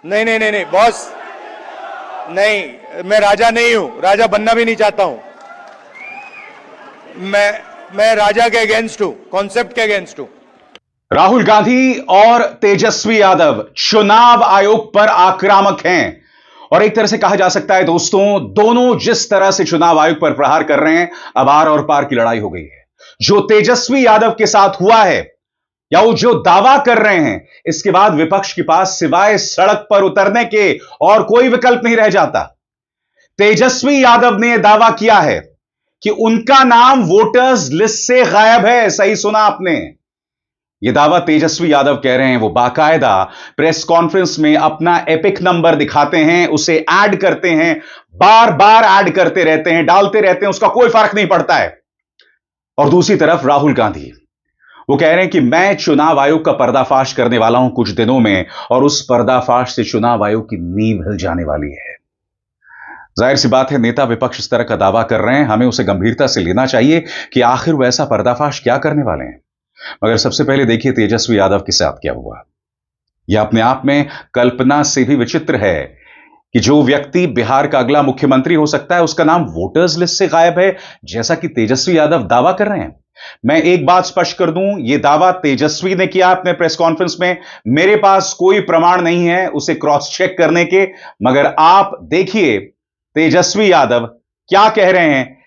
नहीं नहीं नहीं नहीं बॉस, नहीं, मैं राजा नहीं हूं, राजा बनना भी नहीं चाहता हूं। मैं राजा के अगेंस्ट हूं, कॉन्सेप्ट के अगेंस्ट हूं। राहुल गांधी और तेजस्वी यादव चुनाव आयोग पर आक्रामक हैं और एक तरह से कहा जा सकता है दोस्तों, दोनों जिस तरह से चुनाव आयोग पर प्रहार कर रहे हैं, अब आर और पार की लड़ाई हो गई है। जो तेजस्वी यादव के साथ हुआ है या वो जो दावा कर रहे हैं, इसके बाद विपक्ष के पास सिवाय सड़क पर उतरने के और कोई विकल्प नहीं रह जाता। तेजस्वी यादव ने दावा किया है कि उनका नाम वोटर्स लिस्ट से गायब है। सही सुना आपने, यह दावा तेजस्वी यादव कह रहे हैं। वो बाकायदा प्रेस कॉन्फ्रेंस में अपना एपिक नंबर दिखाते हैं, उसे ऐड करते हैं, बार बार ऐड करते रहते हैं, डालते रहते हैं, उसका कोई फर्क नहीं पड़ता है। और दूसरी तरफ राहुल गांधी, वो कह रहे हैं कि मैं चुनाव आयोग का पर्दाफाश करने वाला हूं कुछ दिनों में, और उस पर्दाफाश से चुनाव आयोग की नींव हिल जाने वाली है। जाहिर सी बात है, नेता विपक्ष इस तरह का दावा कर रहे हैं, हमें उसे गंभीरता से लेना चाहिए कि आखिर वो ऐसा पर्दाफाश क्या करने वाले हैं। मगर सबसे पहले देखिए तेजस्वी यादव के साथ क्या हुआ। यह अपने आप में कल्पना से भी विचित्र है कि जो व्यक्ति बिहार का अगला मुख्यमंत्री हो सकता है, उसका नाम वोटर्स लिस्ट से गायब है, जैसा कि तेजस्वी यादव दावा कर रहे हैं। मैं एक बात स्पष्ट कर दूं, यह दावा तेजस्वी ने किया अपने प्रेस कॉन्फ्रेंस में, मेरे पास कोई प्रमाण नहीं है उसे क्रॉस चेक करने के। मगर आप देखिए तेजस्वी यादव क्या कह रहे हैं।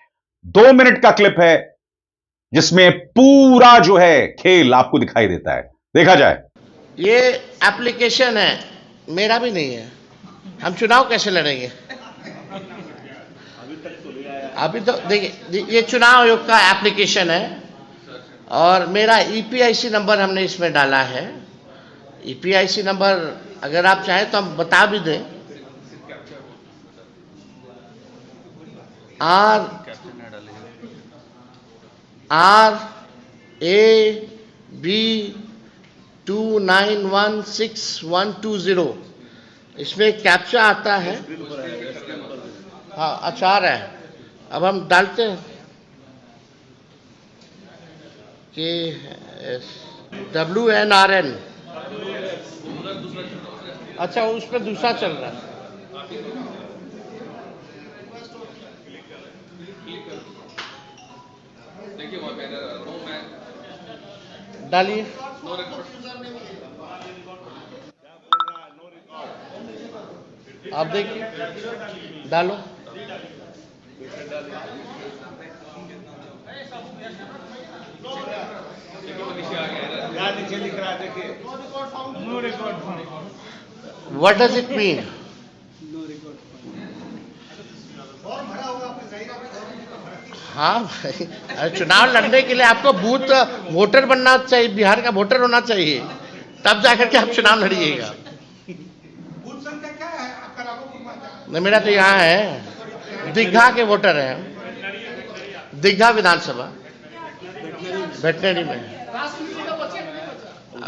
2 मिनट का क्लिप है जिसमें पूरा जो है खेल आपको दिखाई देता है, देखा जाए। ये एप्लीकेशन है, मेरा भी नहीं है, हम चुनाव कैसे लड़ेंगे? अभी तो देखिए, ये चुनाव आयोग का एप्लीकेशन है और मेरा ईपीआईसी नंबर हमने इसमें डाला है। ईपीआईसी नंबर अगर आप चाहें तो हम बता भी दें। RAB 2916-120, इसमें एक कैप्चा आता है। हाँ, आचार है। अब हम डालते हैं कि WNRN। अच्छा, उसमें दूसरा चल रहा है। डालिए। आप देखिए, डालो। What does it mean? हाँ भाई, चुनाव लड़ने के लिए आपको बूथ वोटर बनना चाहिए, बिहार का वोटर होना चाहिए, तब जाकर के आप चुनाव लड़िएगा। नहीं, मेरा तो यहाँ है, दीघा के वोटर हैं, दीघा विधानसभा वेटनरी में।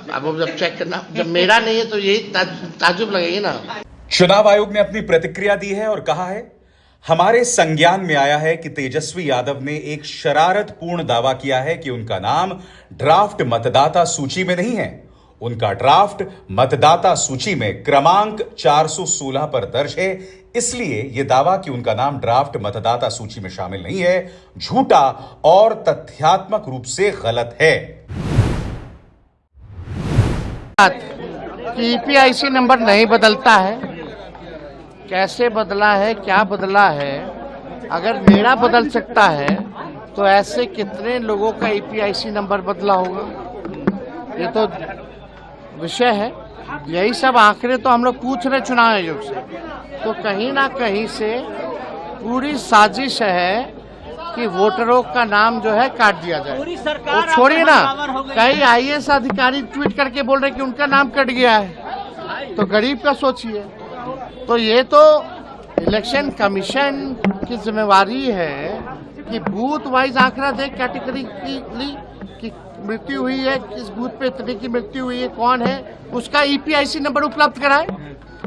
अब जब चेक करना, जब मेरा नहीं है तो यही ताजुब लगेगी ना। चुनाव आयोग ने अपनी प्रतिक्रिया दी है और कहा है, हमारे संज्ञान में आया है कि तेजस्वी यादव ने एक शरारतपूर्ण दावा किया है कि उनका नाम ड्राफ्ट मतदाता सूची में नहीं है। उनका ड्राफ्ट मतदाता सूची में क्रमांक 416 पर दर्ज है, इसलिए यह दावा कि उनका नाम ड्राफ्ट मतदाता सूची में शामिल नहीं है, झूठा और तथ्यात्मक रूप से गलत है। ईपीआईसी नंबर नहीं बदलता है, कैसे बदला है, क्या बदला है? अगर मेरा बदल सकता है तो ऐसे कितने लोगों का ईपीआईसी नंबर बदला होगा? ये तो विषय है। यही सब आंकड़े तो हम लोग पूछ रहे चुनाव आयोग से, तो कहीं ना कहीं से पूरी साजिश है कि वोटरों का नाम जो है काट दिया जाए। वो छोड़िए ना, कई आईएएस अधिकारी ट्वीट करके बोल रहे कि उनका नाम कट गया है, तो गरीब का सोचिए। तो ये तो इलेक्शन कमीशन की जिम्मेवारी है कि बूथ वाइज आंकड़ा दे, कैटेगरिकली कि मृत्यु हुई है, किस बूथ पे इतने की मृत्यु हुई है, कौन है, उसका ईपीआईसी नंबर उपलब्ध कराए,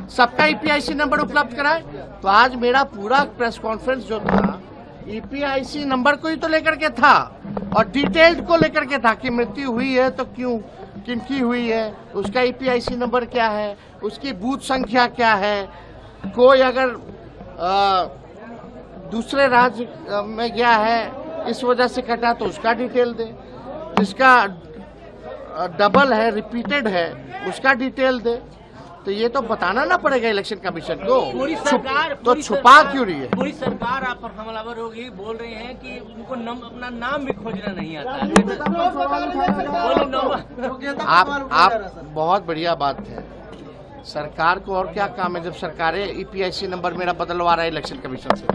सबका ईपीआईसी नंबर उपलब्ध कराए। तो आज मेरा पूरा प्रेस कॉन्फ्रेंस जो था ईपीआईसी नंबर को ही तो लेकर के था और डिटेल्ड को लेकर के था कि मृत्यु हुई है तो क्यों बुकिंग की हुई है, उसका ईपीआईसी नंबर क्या है, उसकी बूथ संख्या क्या है, कोई अगर दूसरे राज्य में गया है इस वजह से कटा तो उसका डिटेल दे, जिसका डबल है, रिपीटेड है, उसका डिटेल दे। तो ये तो बताना ना पड़ेगा इलेक्शन कमीशन को। पूरी सरकार तो छुपा क्यों रही है? पूरी सरकार आप पर हमलावर होगी, बोल रहे हैं कि उनको अपना नाम भी खोजना नहीं आता है। आप बहुत बढ़िया बात है। सरकार को और क्या काम है जब सरकारें ईपीआईसी नंबर मेरा बदलवा रहा है इलेक्शन कमीशन से?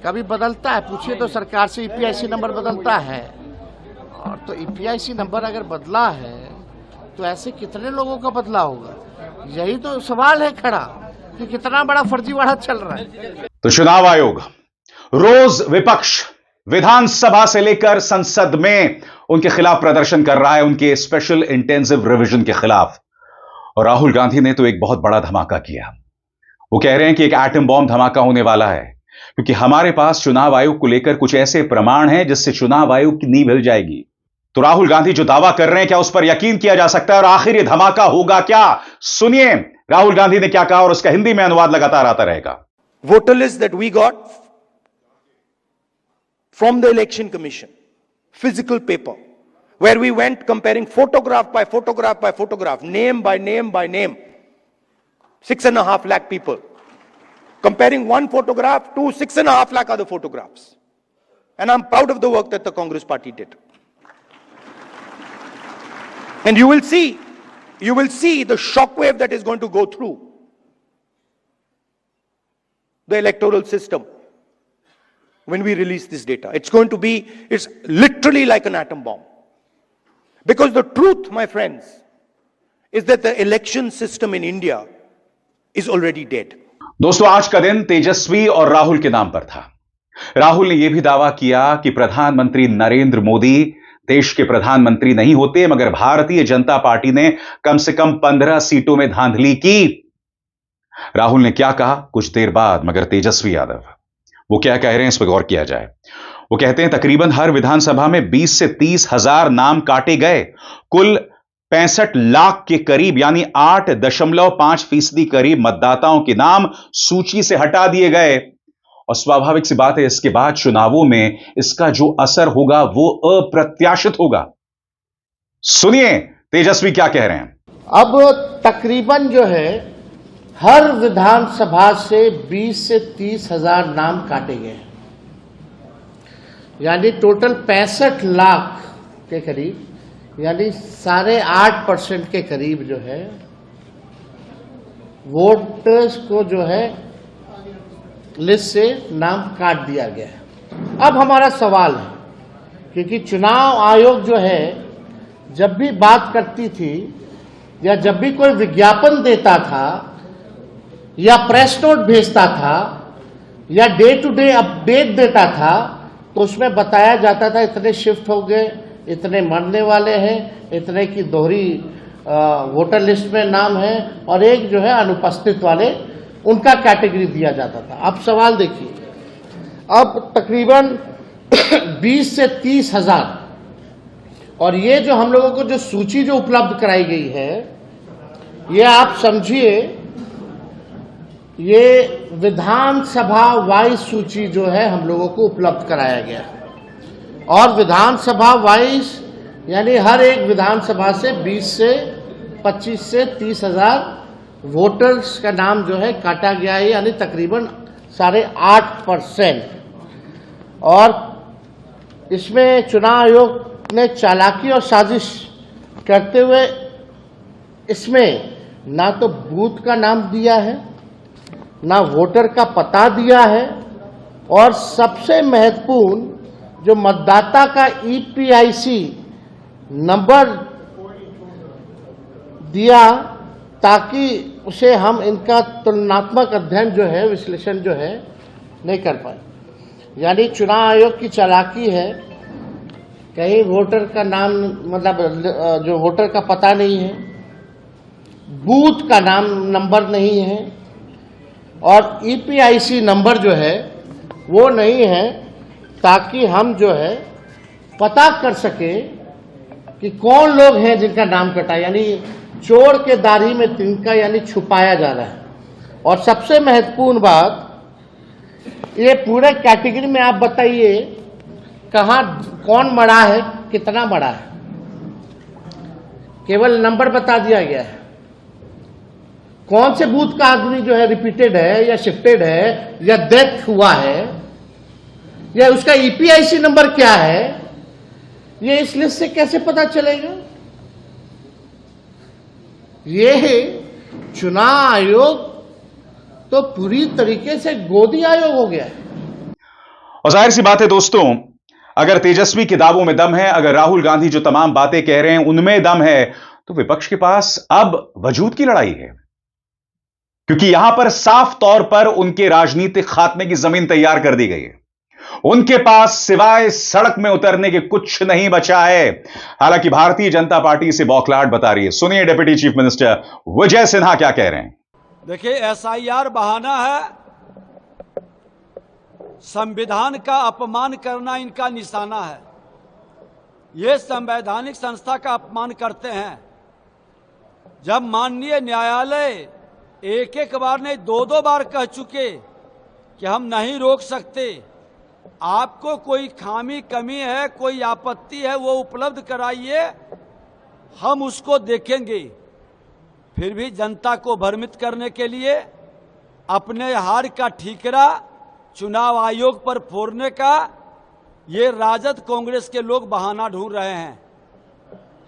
कभी बदलता है? पूछिए तो सरकार से ईपीआईसी नंबर बदलता है। और तो ईपीआईसी नंबर अगर बदला है तो ऐसे कितने लोगों का बदला होगा? यही तो सवाल है खड़ा कि कितना बड़ा फर्जीवाड़ा चल रहा है। तो चुनाव आयोग रोज विपक्ष विधानसभा से लेकर संसद में उनके खिलाफ प्रदर्शन कर रहा है, उनके स्पेशल इंटेंसिव रिवीजन के खिलाफ। और राहुल गांधी ने तो एक बहुत बड़ा धमाका किया। वो कह रहे हैं कि एक एटम बॉम्ब धमाका होने वाला है, क्योंकि हमारे पास चुनाव आयोग को लेकर कुछ ऐसे प्रमाण हैं जिससे चुनाव आयोग की नींव हिल जाएगी। तो राहुल गांधी जो दावा कर रहे हैं, क्या उस पर यकीन किया जा सकता है? और आखिर ये धमाका होगा क्या? सुनिए राहुल गांधी ने क्या कहा, और उसका हिंदी में अनुवाद लगातार आता रहेगा। Voter list that we got from the election commission, physical paper, where we went comparing photograph by photograph by photograph, name by name by name, 6.5 lakh people, comparing one photograph to 6.5 lakh other photographs. And I'm proud of the work that the Congress party did. And you will see the shockwave that is going to go through the electoral system when we release this data. It's literally like an atom bomb. Because the truth, my friends, is that the election system in India is already dead. दोस्तों, आज का दिन तेजस्वी और राहुल के नाम पर था। राहुल ने यह भी दावा किया कि प्रधानमंत्री नरेंद्र मोदी देश के प्रधानमंत्री नहीं होते, मगर भारतीय जनता पार्टी ने कम से कम 15 सीटों में धांधली की। राहुल ने क्या कहा कुछ देर बाद, मगर तेजस्वी यादव वो क्या कह रहे हैं इस पर गौर किया जाए। वो कहते हैं तकरीबन हर विधानसभा में 20 से 30 हजार नाम काटे गए। कुल 65 लाख के करीब यानी 8.5% करीब मतदाताओं के नाम सूची से हटा दिए गए। और स्वाभाविक सी बात है, इसके बाद चुनावों में इसका जो असर होगा वो अप्रत्याशित होगा। सुनिए तेजस्वी क्या कह रहे हैं। अब तकरीबन जो है हर विधानसभा से 20 से 30 हजार नाम काटे गए, यानी टोटल 65 लाख के करीब, यानी 8.5% के करीब जो है वोटर्स को जो है लिस्ट से नाम काट दिया गया है। अब हमारा सवाल है, क्योंकि चुनाव आयोग जो है जब भी बात करती थी या जब भी कोई विज्ञापन देता था या प्रेस नोट भेजता था या डे टू डे अपडेट देता था, तो उसमें बताया जाता था इतने शिफ्ट हो गए, इतने मरने वाले हैं, इतने की दोहरी वोटर लिस्ट में नाम है, और एक जो है अनुपस्थित वाले, उनका कैटेगरी दिया जाता था। अब सवाल देखिए, अब तकरीबन 20 से 30 हजार, और ये जो हम लोगों को जो सूची जो उपलब्ध कराई गई है, ये आप समझिए ये विधानसभा वाइज सूची जो है हम लोगों को उपलब्ध कराया गया है। और विधानसभा वाइज यानी हर एक विधानसभा से 20 से 25 से 30 हजार वोटर्स का नाम जो है काटा गया है, यानी तकरीबन 8.5%। और इसमें चुनाव आयोग ने चालाकी और साजिश करते हुए इसमें ना तो बूथ का नाम दिया है, ना वोटर का पता दिया है, और सबसे महत्वपूर्ण जो मतदाता का ईपीआईसी नंबर दिया, ताकि उसे हम इनका तुलनात्मक अध्ययन जो है, विश्लेषण जो है नहीं कर पाए। यानी चुनाव आयोग की चालाकी है, कहीं वोटर का नाम मतलब जो वोटर का पता नहीं है, बूथ का नाम नंबर नहीं है, और ईपीआईसी नंबर जो है वो नहीं है, ताकि हम जो है पता कर सके कि कौन लोग हैं जिनका नाम कटा, यानी चोर के दाढ़ी में तिनका, यानी छुपाया जा रहा है। और सबसे महत्वपूर्ण बात, ये पूरे कैटेगरी में आप बताइए कहां कौन मरा है, कितना मरा है, केवल नंबर बता दिया गया है। कौन से बूथ का आदमी जो है रिपीटेड है या शिफ्टेड है या डेथ हुआ है या उसका ईपीआईसी नंबर क्या है, ये इस लिस्ट से कैसे पता चलेगा? ये चुनाव आयोग तो पूरी तरीके से गोदी आयोग हो गया है। और जाहिर सी बात है दोस्तों, अगर तेजस्वी के दावों में दम है, अगर राहुल गांधी जो तमाम बातें कह रहे हैं उनमें दम है, तो विपक्ष के पास अब वजूद की लड़ाई है। क्योंकि यहां पर साफ तौर पर उनके राजनीतिक खात्मे की जमीन तैयार कर दी गई है। उनके पास सिवाय सड़क में उतरने के कुछ नहीं बचा है। हालांकि भारतीय जनता पार्टी इसे बौखलाहट बता रही है। सुनिए deputy chief minister Vijay Sinha क्या कह रहे हैं। देखिए, एसआईआर बहाना है, संविधान का अपमान करना इनका निशाना है। ये संवैधानिक संस्था का अपमान करते हैं। जब माननीय न्यायालय एक एक बार नहीं, दो दो बार कह चुके कि हम नहीं रोक सकते, आपको कोई खामी कमी है, कोई आपत्ति है, वो उपलब्ध कराइए, हम उसको देखेंगे। फिर भी जनता को भ्रमित करने के लिए अपने हार का ठीकरा चुनाव आयोग पर फोड़ने का ये राजद कांग्रेस के लोग बहाना ढूंढ रहे हैं।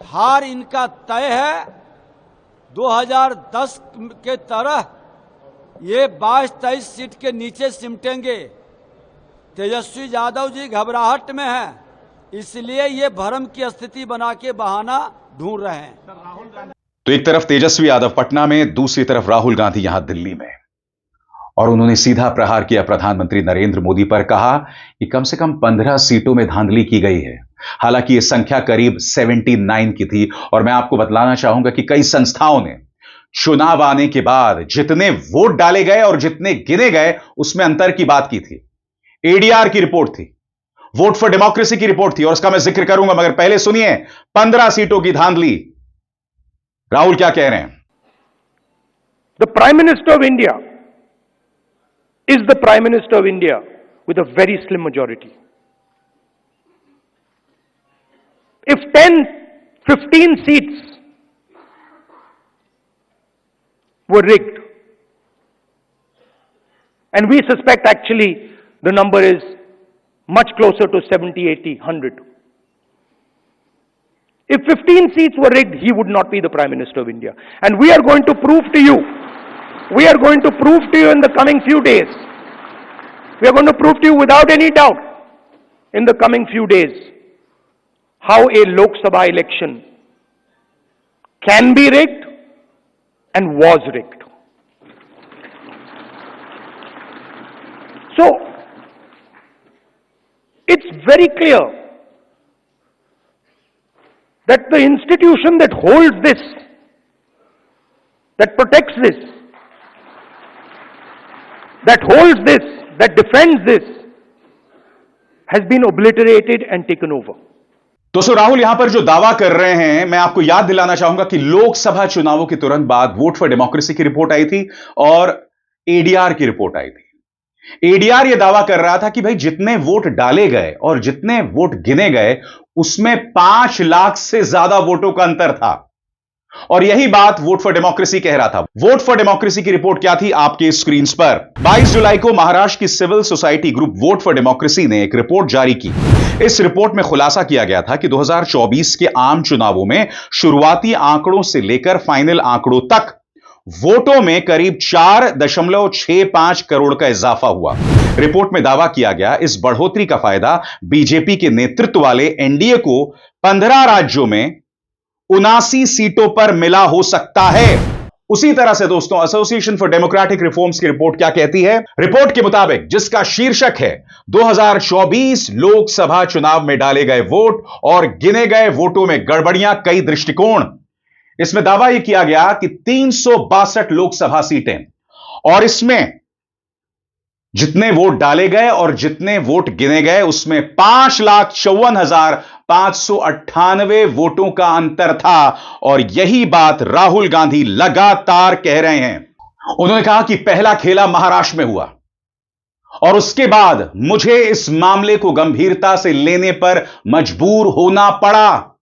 हार इनका तय है। 2010 के तरह ये 22-23 सीट के नीचे सिमटेंगे। तेजस्वी यादव जी घबराहट में हैं, इसलिए ये भ्रम की स्थिति बना के बहाना ढूंढ रहे हैं। तो एक तरफ तेजस्वी यादव पटना में, दूसरी तरफ राहुल गांधी यहां दिल्ली में, और उन्होंने सीधा प्रहार किया प्रधानमंत्री नरेंद्र मोदी पर। कहा कि कम से कम 15 सीटों में धांधली की गई है। हालांकि यह संख्या करीब 79 की थी। और मैं आपको बतलाना चाहूंगा कि कई संस्थाओं ने चुनाव आने के बाद जितने वोट डाले गए और जितने गिने गए उसमें अंतर की बात की थी। एडीआर की रिपोर्ट थी, वोट फॉर डेमोक्रेसी की रिपोर्ट थी, और उसका मैं जिक्र करूंगा, मगर पहले सुनिए 15 सीटों की धांधली। राहुल क्या कह रहे हैं। The Prime Minister of India is the Prime Minister of India with a very slim majority. If 10, 15 seats were rigged, and we suspect actually the number is much closer to 70, 80, 100. If 15 seats were rigged, he would not be the Prime Minister of India. And we are going to prove to you, in the coming few days, we are going to prove to you without any doubt in the coming few days how a Lok Sabha election can be rigged and was rigged. So, it's very clear that the institution that holds this, that protects this, that holds this, that defends this, has been obliterated and taken over. दोस्तों, राहुल यहां पर जो दावा कर रहे हैं, मैं आपको याद दिलाना चाहूंगा कि लोकसभा चुनावों के तुरंत बाद वोट फॉर डेमोक्रेसी की रिपोर्ट आई थी और एडीआर की रिपोर्ट आई थी। एडीआर यह दावा कर रहा था कि भाई जितने वोट डाले गए और जितने वोट गिने गए उसमें 5 लाख से ज्यादा वोटों का अंतर था। और यही बात वोट फॉर डेमोक्रेसी कह रहा था। वोट फॉर डेमोक्रेसी की रिपोर्ट क्या थी, आपके स्क्रीन पर। 22 जुलाई को महाराष्ट्र की civil society group vote for democracy ने एक रिपोर्ट जारी की। इस रिपोर्ट में खुलासा किया गया था कि 2024 के आम चुनावों में शुरुआती आंकड़ों से लेकर फाइनल आंकड़ों तक वोटों में करीब 4.65 करोड़ का इजाफा हुआ। रिपोर्ट में दावा किया गया इस बढ़ोतरी का फायदा बीजेपी के नेतृत्व वाले एनडीए को 15 राज्यों में 79 सीटों पर मिला हो सकता है। उसी तरह से दोस्तों, एसोसिएशन फॉर डेमोक्रेटिक रिफॉर्म्स की रिपोर्ट क्या कहती है। रिपोर्ट के मुताबिक, जिसका शीर्षक है 2024 लोकसभा चुनाव में डाले गए वोट और गिने गए वोटों में गड़बड़ियां, कई दृष्टिकोण, इसमें दावा यह किया गया कि 362 लोकसभा सीटें, और इसमें जितने वोट डाले गए और जितने वोट गिने गए उसमें 5,54,000 598 वोटों का अंतर था और यही बात राहुल गांधी लगातार कह रहे हैं। उन्होंने कहा कि पहला खेला महाराष्ट्र में हुआ और उसके बाद मुझे इस मामले को गंभीरता से लेने पर मजबूर होना पड़ा।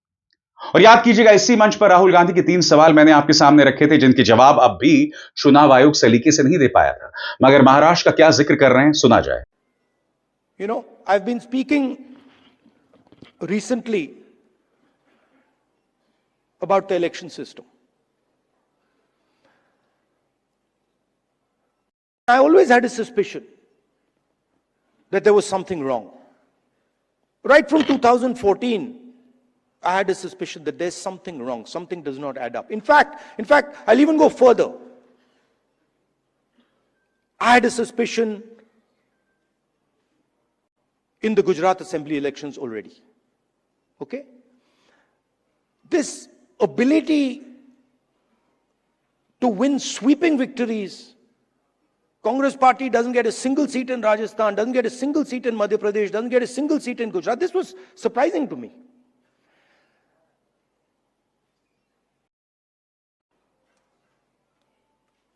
और याद कीजिएगा, इसी मंच पर राहुल गांधी के 3 सवाल मैंने आपके सामने रखे थे, जिनके जवाब अब भी चुनाव आयोग सलीके से नहीं दे पाया था। मगर महाराष्ट्र का क्या जिक्र कर रहे हैं, सुना जाए। You know, I've been speaking recently about the election system. I always had a suspicion that there was something wrong. Right from 2014, I had a suspicion that there's something wrong. Something does not add up. In fact, I'll even go further. I had a suspicion in the Gujarat Assembly elections already. Okay? This ability to win sweeping victories. Congress party doesn't get a single seat in Rajasthan, doesn't get a single seat in Madhya Pradesh, doesn't get a single seat in Gujarat. This was surprising to me.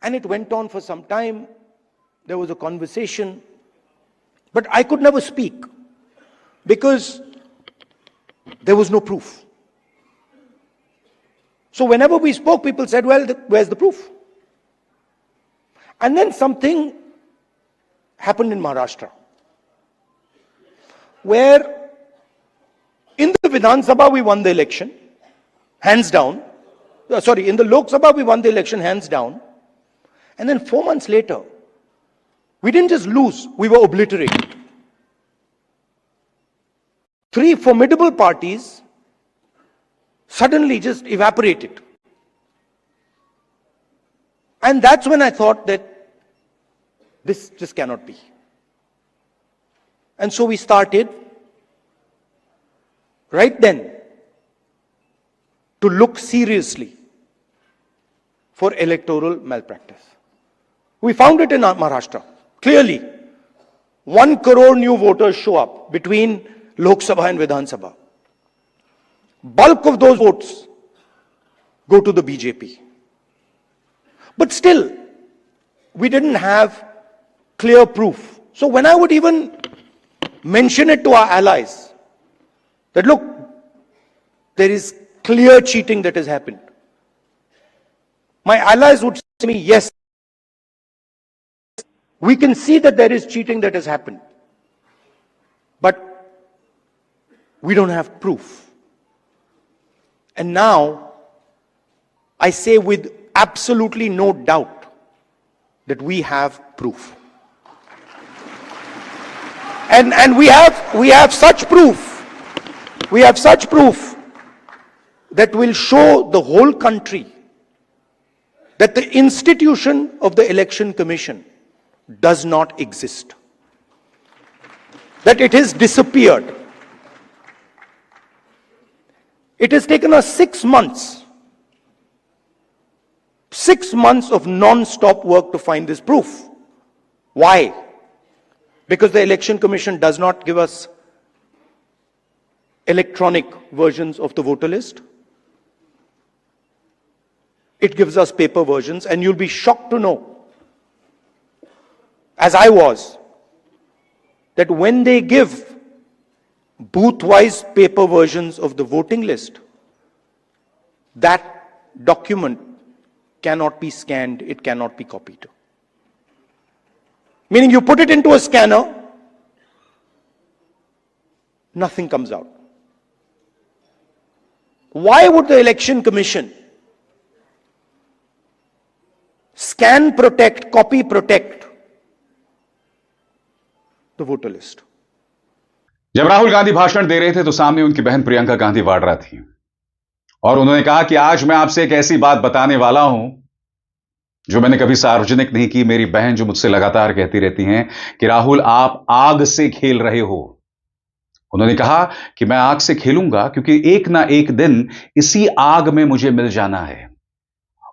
And it went on for some time. There was a conversation. But I could never speak because there was no proof. So whenever we spoke, people said, well, where's the proof? And then something happened in Maharashtra, where in the Vidhan Sabha we won the election, hands down. In the Lok Sabha we won the election, hands down. And then 4 months later, we didn't just lose, we were obliterated. 3 formidable parties suddenly just evaporated. And that's when I thought that this just cannot be. And so we started right then to look seriously for electoral malpractice. We found it in Maharashtra. Clearly, 1 crore new voters show up between Lok Sabha and Vidhan Sabha. Bulk of those votes go to the BJP. But still, we didn't have clear proof. So when I would even mention it to our allies, that look, there is clear cheating that has happened, my allies would say to me, yes, we can see that there is cheating that has happened, but we don't have proof. And now, I say with absolutely no doubt that we have proof. And we have such proof. We have such proof that will show the whole country that the institution of the Election Commission does not exist. That it has disappeared. It has taken us 6 months. 6 months of non-stop work to find this proof. Why? Because the Election Commission does not give us electronic versions of the voter list. It gives us paper versions, and you'll be shocked to know, as I was, that when they give booth-wise paper versions of the voting list, that document cannot be scanned, it cannot be copied. Meaning you put it into a scanner, nothing comes out. Why would the Election Commission scan protect, copy protect the voter list? जब राहुल गांधी भाषण दे रहे थे तो सामने उनकी बहन प्रियंका गांधी वाड्रा थी और उन्होंने कहा कि आज मैं आपसे एक ऐसी बात बताने वाला हूं जो मैंने कभी सार्वजनिक नहीं की। मेरी बहन जो मुझसे लगातार कहती रहती हैं कि राहुल आप आग से खेल रहे हो। उन्होंने कहा कि मैं आग से खेलूंगा क्योंकि एक ना एक दिन इसी आग में मुझे मिल जाना है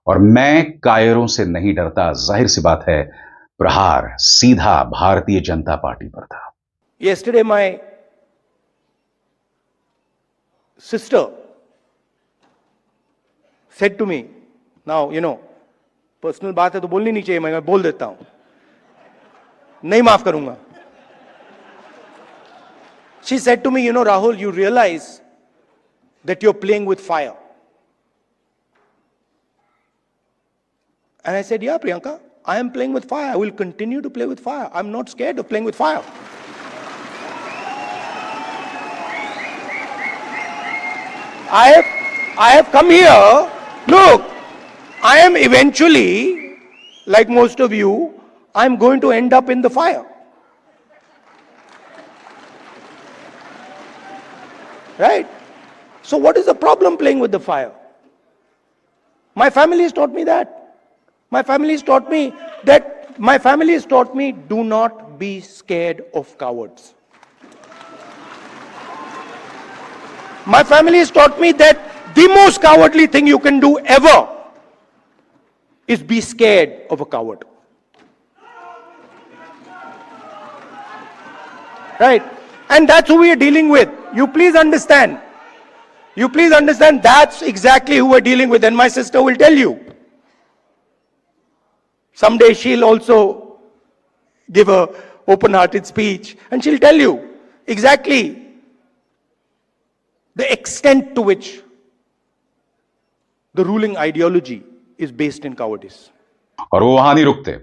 और मैं कायरों से नहीं डरता। जाहिर सी बात है, प्रहार सीधा भारतीय जनता पार्टी पर था। Yesterday, my sister said to me, now, personal बात है तो बोलनी नहीं चाहिए, मैं बोल देता हूं, नहीं माफ करूंगा. She said to me, Rahul, you realize that you're playing with fire. And I said, yeah, Priyanka, I am playing with fire. I will continue to play with fire. I'm not scared of playing with fire. I have come here. Look, I am eventually, like most of you, I'm going to end up in the fire. Right? So what is the problem playing with the fire? My family has taught me that. My family has taught me do not be scared of cowards. My family has taught me that the most cowardly thing you can do ever is be scared of a coward. Right? And that's who we are dealing with. You please understand. That's exactly who we're dealing with. And my sister will tell you. Someday she'll also give a open-hearted speech and she'll tell you exactly the extent to which the ruling ideology is based in cowardice. और वो वहां नहीं रुकते.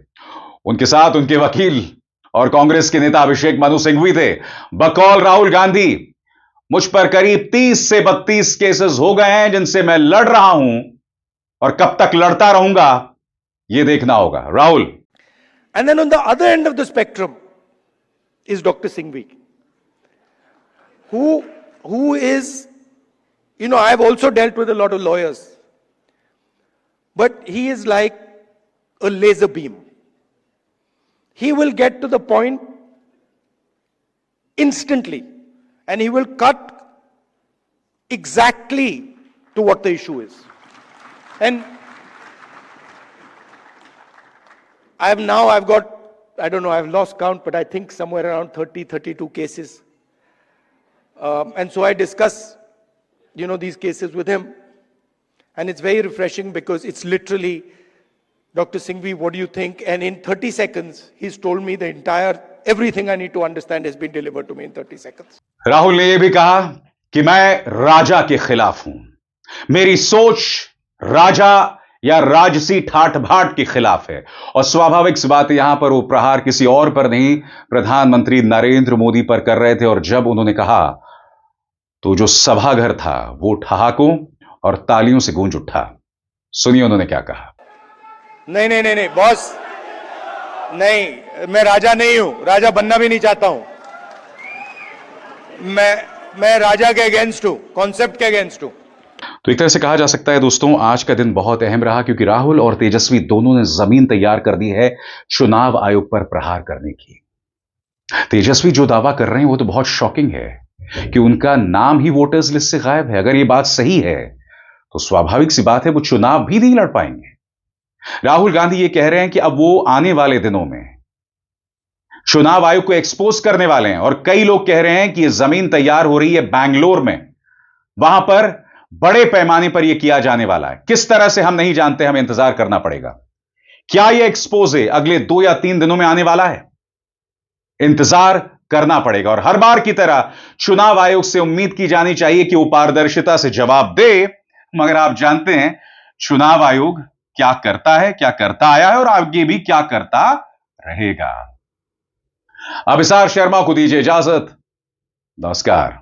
उनके साथ उनके वकील और कांग्रेस के नेता अभिषेक मनु सिंघवी थे. बकौल राहुल गांधी, मुझ पर करीब 30 से 32 केसेस हो गए हैं जिनसे मैं लड़ रहा हूं और कब तक लड़ता रहूंगा ये देखना होगा. Rahul. And then on the other end of the spectrum is Dr. Singhvi, who is, I've also dealt with a lot of lawyers, but he is like a laser beam. He will get to the point instantly and he will cut exactly to what the issue is. And I've lost count, but I think somewhere around 30, 32 cases. And so I discuss, these cases with him. And it's very refreshing because it's literally, Dr. Singhvi, what do you think? And in 30 seconds, he's told me everything I need to understand has been delivered to me in 30 seconds. Rahul ने यह भी कहा कि मैं राजा के खिलाफ हूं. मेरी सोच राजा या राजसी ठाठ भाट के खिलाफ है. और स्वाभाविक सी बात है, यहां पर वो प्रहार किसी और पर नहीं, प्रधानमंत्री नरेंद्र मोदी पर कर रहे थे. और जब उन्होंने कहा तो जो सभाघर था वो ठहाकों और तालियों से गूंज उठा. सुनिए उन्होंने क्या कहा. नहीं बॉस, नहीं, मैं राजा नहीं हूं, राजा बनना भी नहीं चाहता हूं. मैं राजा के अगेंस्ट हूं, कॉन्सेप्ट के अगेंस्ट हूं. तो एक तरह से कहा जा सकता है दोस्तों, आज का दिन बहुत अहम रहा क्योंकि राहुल और तेजस्वी दोनों ने जमीन तैयार कर दी है चुनाव आयोग पर प्रहार करने की. तेजस्वी जो दावा कर रहे हैं वो तो बहुत शॉकिंग है कि उनका नाम ही वोटर्स लिस्ट से गायब है. अगर ये बात सही है तो स्वाभाविक सी बात है वो चुनाव भी नहीं लड़ पाएंगे. राहुल गांधी ये कह रहे हैं कि अब वो आने वाले दिनों में चुनाव आयोग को एक्सपोज करने वाले हैं. और कई लोग कह रहे हैं कि यह जमीन तैयार हो रही है बैंगलोर में, वहां पर बड़े पैमाने पर यह किया जाने वाला है. किस तरह से हम नहीं जानते, हमें इंतजार करना पड़ेगा. क्या यह एक्सपोज है अगले 2 या 3 दिनों में आने वाला है, इंतजार करना पड़ेगा. और हर बार की तरह चुनाव आयोग से उम्मीद की जानी चाहिए कि वो पारदर्शिता से जवाब दे. मगर आप जानते हैं चुनाव आयोग क्या करता है, क्या करता आया है और आगे भी क्या करता रहेगा. अभिसार शर्मा को दीजिए इजाजत. नमस्कार.